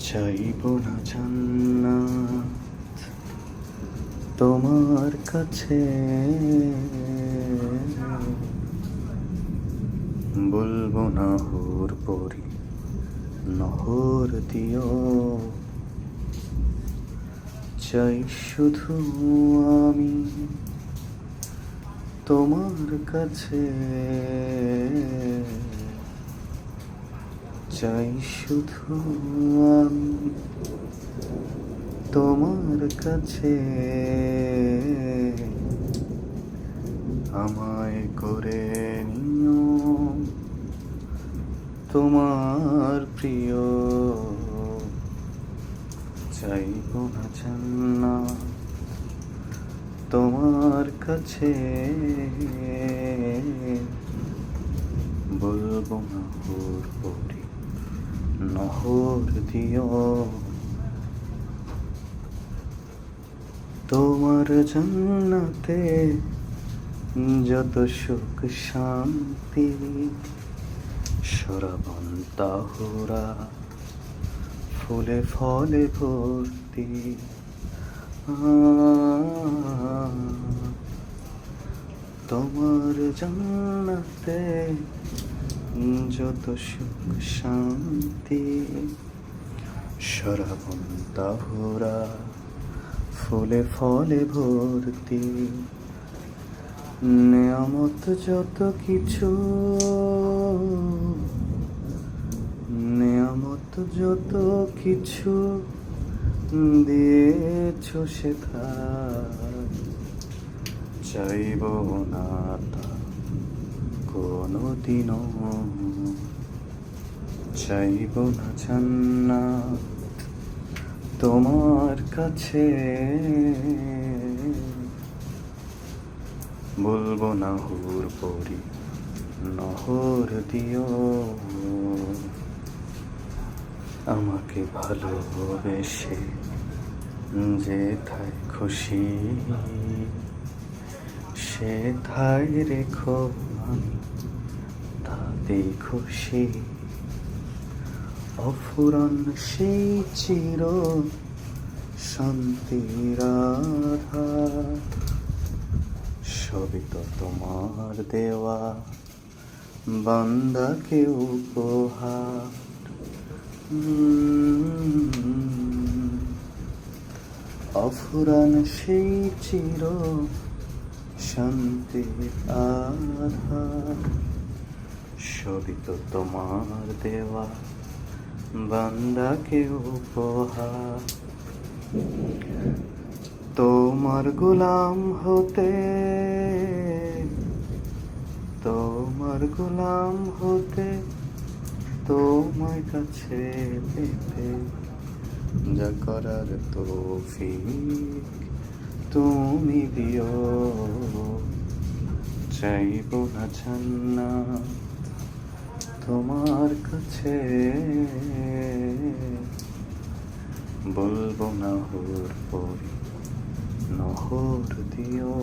চাইব না জান্নাত তোমার কাছে, বলবো না হুর পরি নহর দিও। চাই শুধু আমি তোমার কাছে, চাই শুধু আমি তোমার কাছে। আমায় করে নিও তোমার প্রিয়, চাইব না জান্নাত তোমার কাছে, বলবো না হুর পরি নহর দিও। তোমার জান্নাতে যত সুখ শান্তি, সরাবন তাহুরা ফুলে ফলে ভর্তি। তোমার জান্নাতে যত সুখ শান্তি, সরাবন তাহুরা ফুলে ফলে ভর্তি। নেয়ামত যত কিছু, নেয়ামত যত কিছু দিয়েছ সেথা, চাইব না তা কোনোদিনও। চাইব না জান্নাত তোমার কাছে, বলবো না হুর পরি নহর দিও। আমাকে ভালোবেসে যেথায় খুশি, সেথায় রেখো আমি তাতেই খুশি। অফুরান সেই চির শান্তির আধার, সবই তো তোমার দেওয়া বান্দাকে উপহার। অফুরান সেই চির শান্তির আধার, সবই তো তোমার দেওয়া বান্দাকে উপহার। তোমার গোলাম হতে, তোমার গোলাম হতে, তোমার কাছে পেতে, যা করার তৌফিক তুমি দিও। চাইব না জান্নাত তোমার কাছে, বলবো না হুর পরি নহর দিও।